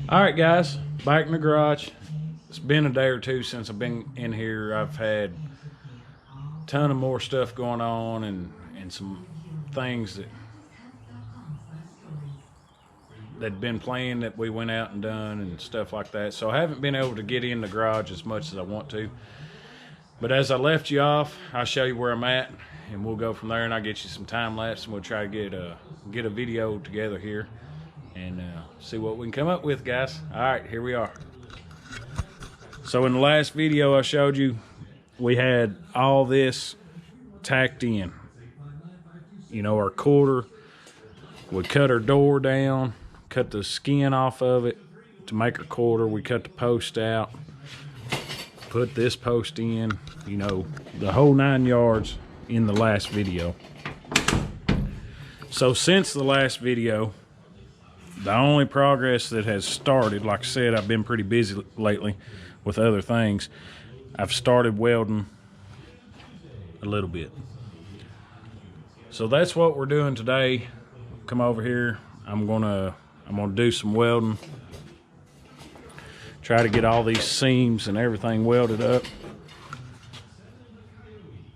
All right, guys, back in the garage. It's been a day or two since I've been in here. I've had a ton of more stuff going on and some things that'd been planned that we went out and done and stuff like that. So I haven't been able to get in the garage as much as I want to. But as I left you off, I'll show you where I'm at, and we'll go from there, and I'll get you some time lapse, and we'll try to get a video together here and see what we can come up with, guys. All right, here we are. So in the last video I showed you, we had all this tacked in. You know, our quarter, we cut our door down, cut the skin off of it to make our quarter. We cut the post out, put this post in, you know, the whole 9 yards in the last video. So since the last video, the only progress that has started, like I said, I've been pretty busy lately with other things. I've started welding a little bit. So that's what we're doing today. Come over here. I'm gonna do some welding. Try to get all these seams and everything welded up.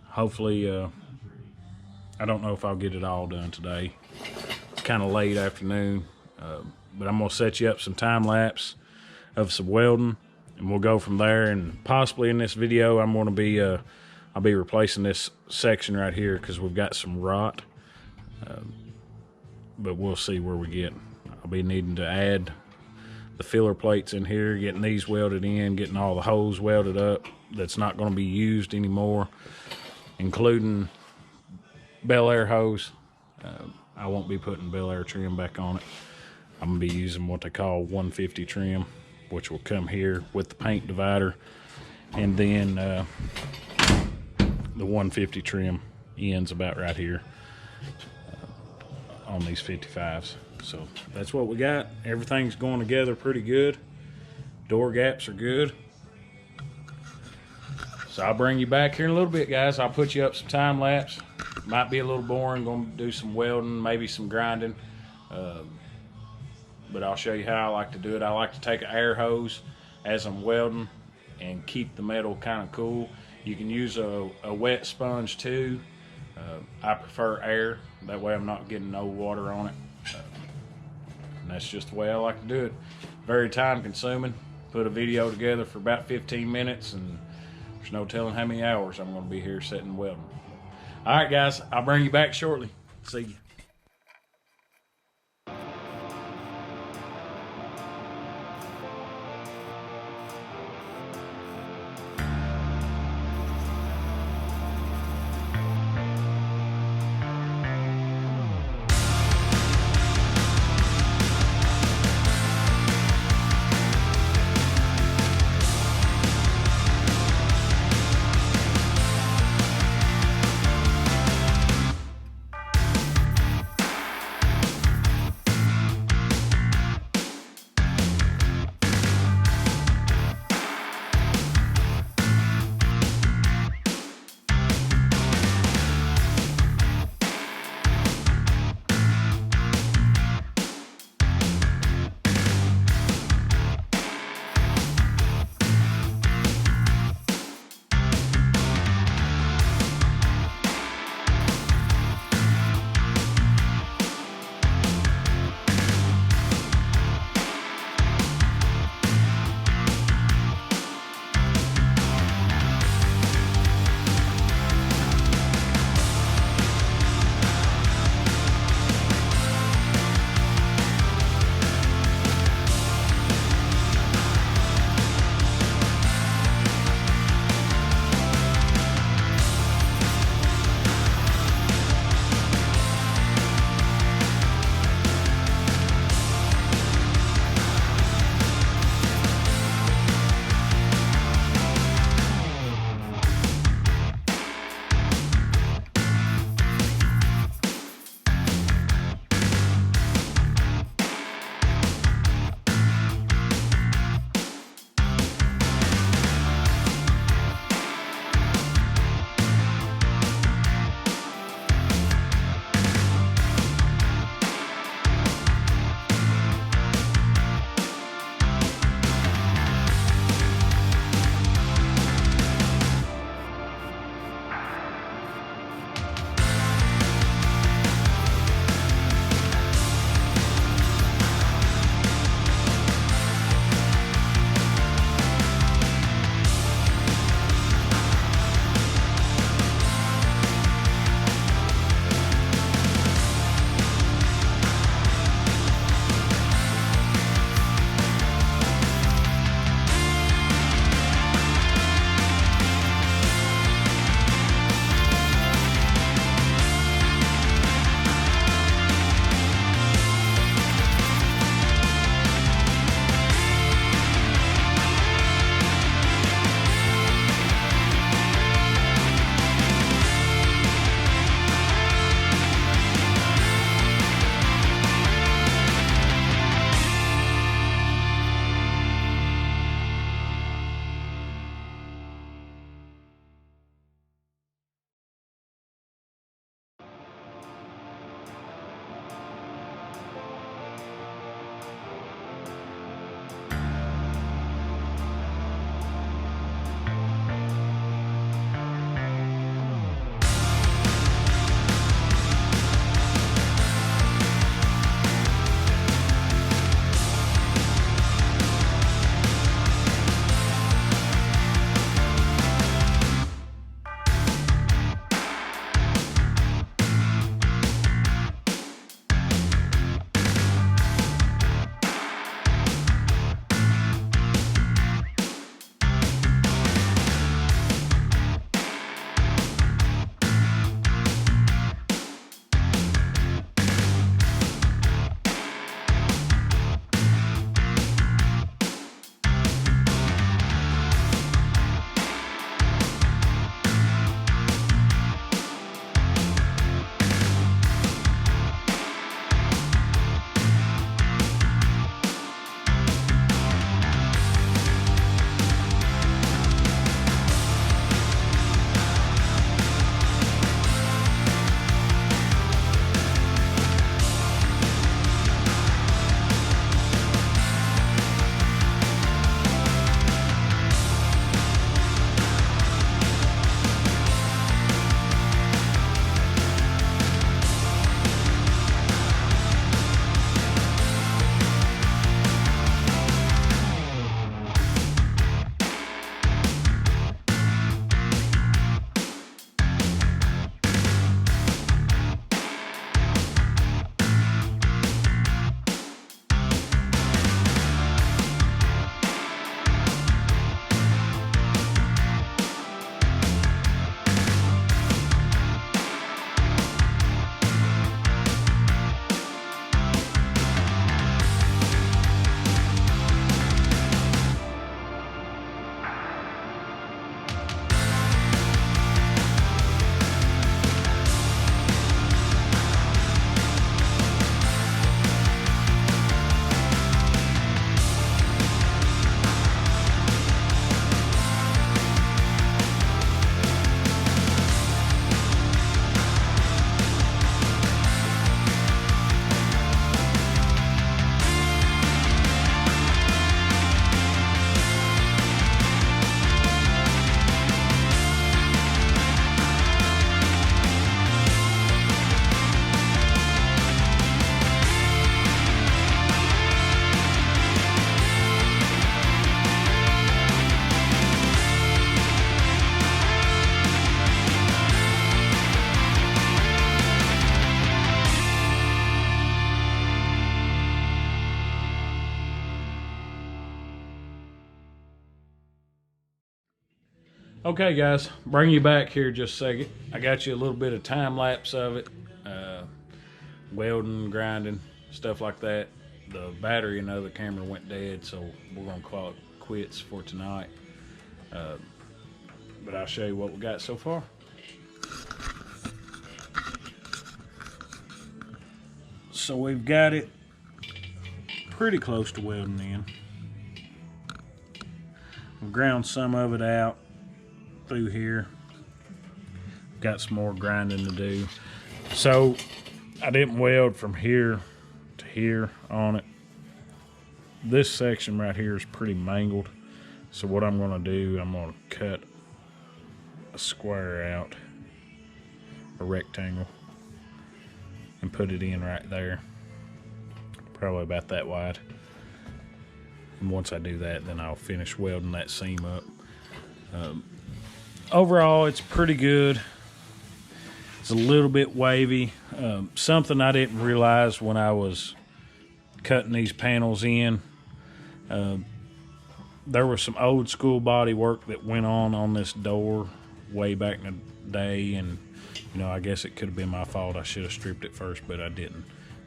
Hopefully, I don't know if I'll get it all done today. It's kind of late afternoon, but I'm gonna set you up some time lapse of some welding, and we'll go from there. And possibly in this video, I'm gonna be I'll be replacing this section right here because we've got some rot. But we'll see where we get. I'll be needing to add the filler plates in here, getting these welded in, getting all the holes welded up that's not going to be used anymore, including Bel Air hose. I won't be putting Bel Air trim back on it. I'm going to be using what they call 150 trim, which will come here with the paint divider, and then the 150 trim ends about right here on these 55s. So that's what we got. Everything's going together pretty good. Door gaps are good. So I'll bring you back here in a little bit, guys. I'll put you up some time lapse. Might be a little boring. Going to do some welding, maybe some grinding. But I'll show you how I like to do it. I like to take an air hose as I'm welding and keep the metal kind of cool. You can use a wet sponge too. I prefer air. That way I'm not getting no water on it. And that's just the way I like to do it. Very time consuming. Put a video together for about 15 minutes, and there's no telling how many hours I'm going to be here sitting welding. All right, guys, I'll bring you back shortly. See you. Okay guys, bring you back here just a second. I got you a little bit of time lapse of it. Welding, grinding, stuff like that. The battery in the other camera went dead, so we're gonna call it quits for tonight. But I'll show you what we got so far. So we've got it pretty close to welding in. We've ground some of it out through here. Got some more grinding to do. So I didn't weld from here to here on it. This section right here is pretty mangled. So what I'm gonna do, I'm gonna cut a square out, a rectangle, and put it in right there. Probably about that wide. And once I do that, then I'll finish welding that seam up. Overall, it's pretty good. It's a little bit wavy. Something I didn't realize when I was cutting these panels in. There was some old school body work that went on this door way back in the day, and you know, I guess it could have been my fault. I should have stripped it first, but I didn't.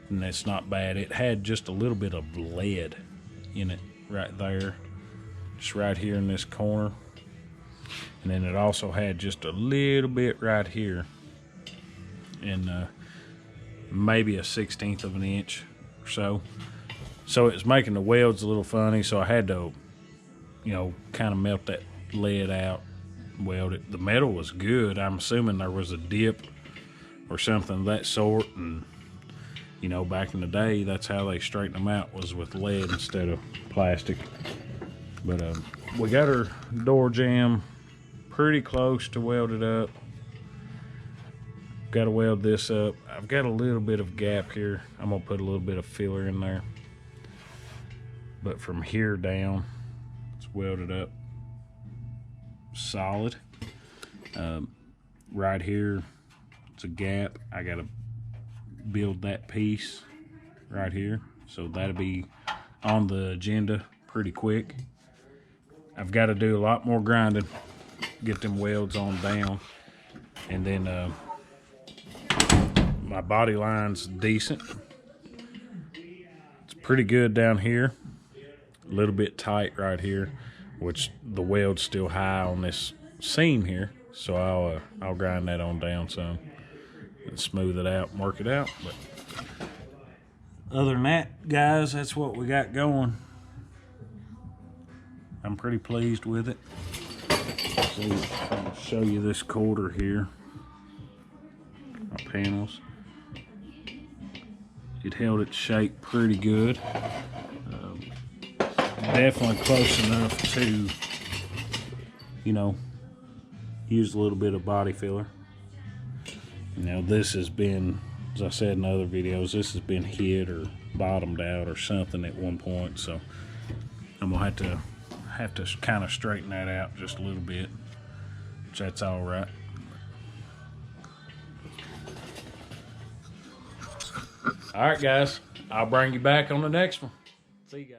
And that's not bad. It had just a little bit of lead in it right there, just right here in this corner. And then it also had just a little bit right here, and maybe a 1/16 of an inch or so. So it was making the welds a little funny, so I had to, you know, kind of melt that lead out, weld it. The metal was good. I'm assuming there was a dip or something of that sort, and you know, back in the day, that's how they straightened them out, was with lead instead of plastic. But we got our door jamb pretty close to welded up. Got to weld this up. I've got a little bit of gap here. I'm gonna put a little bit of filler in there. But from here down, it's welded up solid. Right here, it's a gap. I gotta build that piece right here, so that'll be on the agenda pretty quick. I've got to do a lot more grinding, get them welds on down, and then my body line's decent. It's pretty good down here, a little bit tight right here, which the weld's still high on this seam here, so I'll grind that on down some and smooth it out and work it out. But other than that, guys, that's what we got going. I'm pretty pleased with it. So I'll show you this quarter here, my panels. It held its shape pretty good. Definitely close enough to, you know, use a little bit of body filler. Now this has been, as I said in other videos, this has been hit or bottomed out or something at one point, so I'm gonna have to kind of straighten that out just a little bit, which that's all right. All right, guys, I'll bring you back on the next one. See you guys.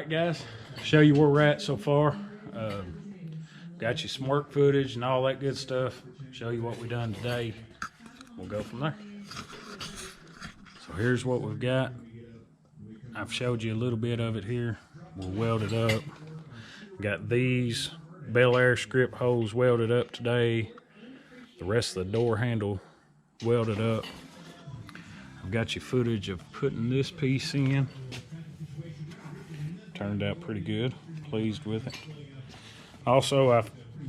right, guys, show you where we're at so far. Got you some work footage and all that good stuff. Show you what we done today. We'll go from there. So here's what we've got. I've showed you a little bit of it here. We'll weld it up. Got these Bel Air strip holes welded up today. The rest of the door handle welded up. I've got you footage of putting this piece in. Turned out pretty good. Pleased with it. Also, I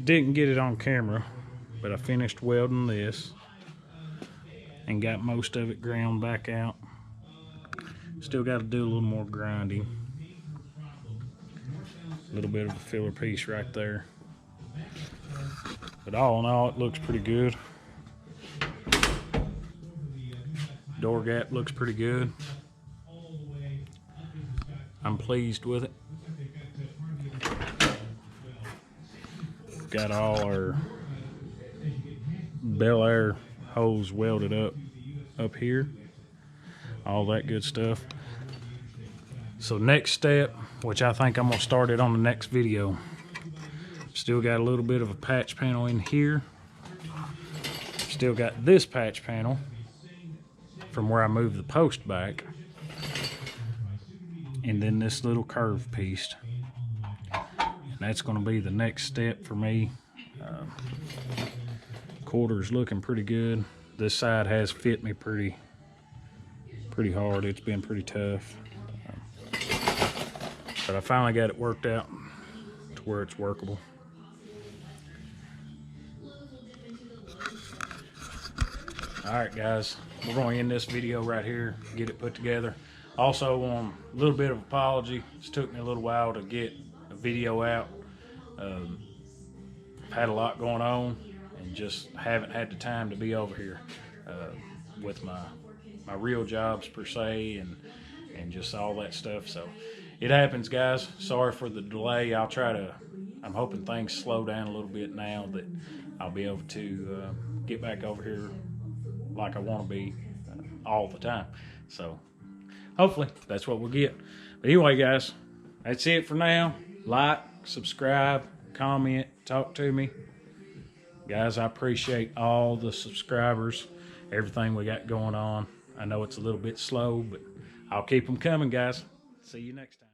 didn't get it on camera, but I finished welding this and got most of it ground back out. Still got to do a little more grinding. A little bit of a filler piece right there. But all in all, it looks pretty good. Door gap looks pretty good. I'm pleased with it. Got all our Bel Air holes welded up here. All that good stuff. So next step, which I think I'm gonna start it on the next video. Still got a little bit of a patch panel in here. Still got this patch panel from where I moved the post back. And then this little curved piece. And that's gonna be the next step for me. Quarter's looking pretty good. This side has fit me pretty hard. It's been pretty tough. But I finally got it worked out to where it's workable. All right, guys, we're going to end this video right here, get it put together. Also, a little bit of apology. It's took me a little while to get a video out. I've had a lot going on and just haven't had the time to be over here with my real jobs per se and just all that stuff. So it happens, guys. Sorry for the delay. I'm hoping things slow down a little bit now that I'll be able to get back over here like I want to be all the time. So hopefully that's what we'll get. But anyway, guys, that's it for now. Like, subscribe, comment, talk to me. Guys, I appreciate all the subscribers, everything we got going on. I know it's a little bit slow, but I'll keep them coming, guys. See you next time.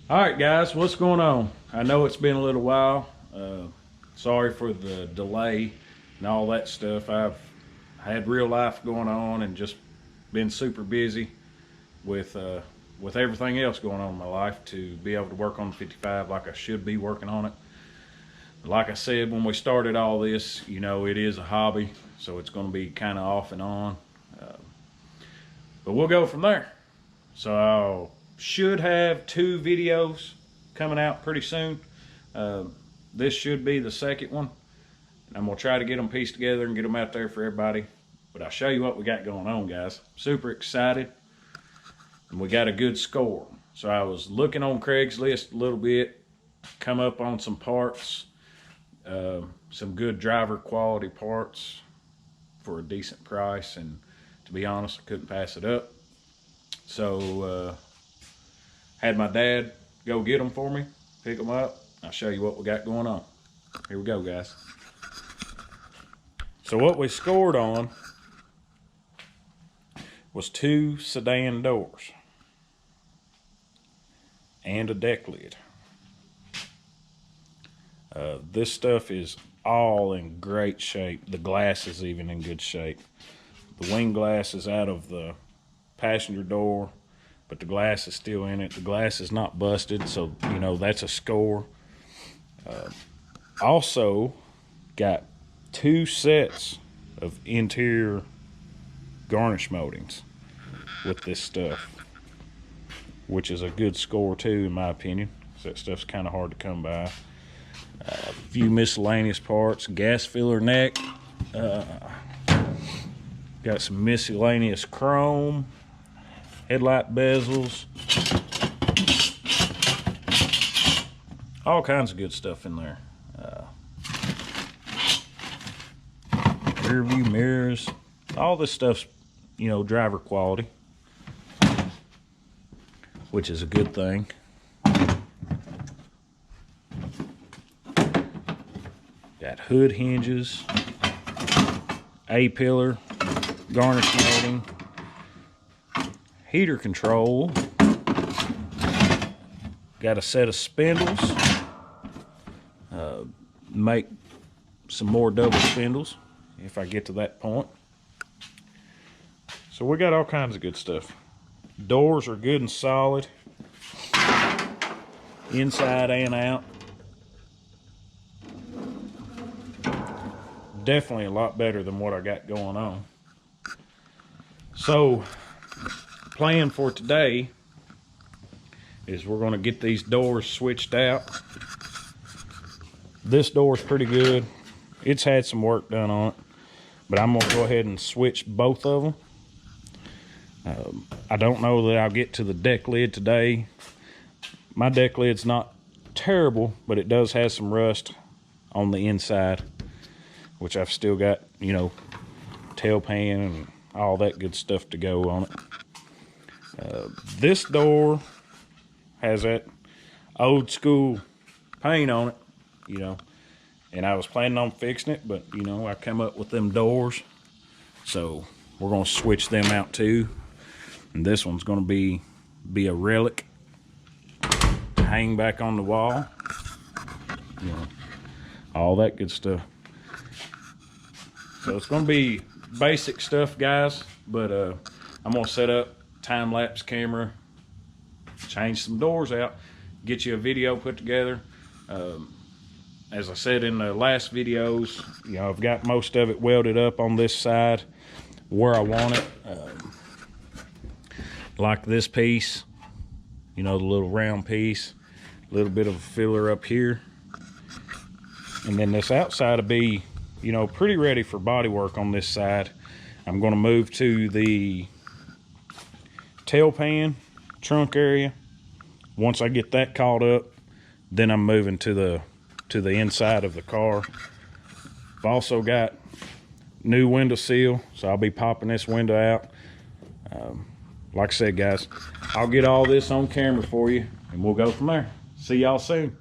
All right, guys, what's going on? I know it's been a little while. Sorry for the delay and all that stuff. I've had real life going on and just been super busy with everything else going on in my life to be able to work on the 55 like I should be working on it. Like I said, when we started all this, you know, it is a hobby, so it's going to be kind of off and on. But we'll go from there. So I'll should have 2 videos coming out pretty soon. This should be the second one. And I'm going to try to get them pieced together and get them out there for everybody. But I'll show you what we got going on, guys. Super excited. And we got a good score. So I was looking on Craigslist a little bit. come up on some parts, some good driver quality parts for a decent price, and to be honest, I couldn't pass it up. So had my dad go get them for me, pick them up. I'll show you what we got going on. Here we go, guys. So what we scored on was 2 sedan doors and a deck lid. This stuff is all in great shape. The glass is even in good shape. The wing glass is out of the passenger door, but the glass is still in it. The glass is not busted, so you know that's a score. Also got 2 sets of interior garnish moldings with this stuff, which is a good score too, in my opinion, because that stuff's kind of hard to come by. A few miscellaneous parts, gas filler neck, got some miscellaneous chrome, headlight bezels, all kinds of good stuff in there. Rear view mirrors, all this stuff's, you know, driver quality, which is a good thing. Got hood hinges, A-pillar, garnish molding, heater control, got a set of spindles, make some more double spindles if I get to that point. So we got all kinds of good stuff. Doors are good and solid, inside and out. Definitely a lot better than what I got going on. So plan for today is we're going to get these doors switched out. This door is pretty good. It's had some work done on it, but I'm going to go ahead and switch both of them. I don't know that I'll get to the deck lid today. My deck lid's not terrible, but it does have some rust on the inside, which I've still got, you know, tail pan and all that good stuff to go on it. This door has that old school paint on it, you know, and I was planning on fixing it, but you know, I come up with them doors, so we're going to switch them out too. And this one's going to be a relic, hang back on the wall, you know, all that good stuff. So it's going to be basic stuff, guys, but I'm going to set up time-lapse camera, change some doors out, get you a video put together. As I said in the last videos, you know, I've got most of it welded up on this side where I want it. Like this piece, you know, the little round piece, a little bit of a filler up here. And then this outside will be, you know, pretty ready for body work on this side. I'm going to move to the tail pan, trunk area. Once I get that caught up, then I'm moving to the inside of the car. I've also got new window seal, so I'll be popping this window out. Like I said, guys, I'll get all this on camera for you, and we'll go from there. See y'all soon.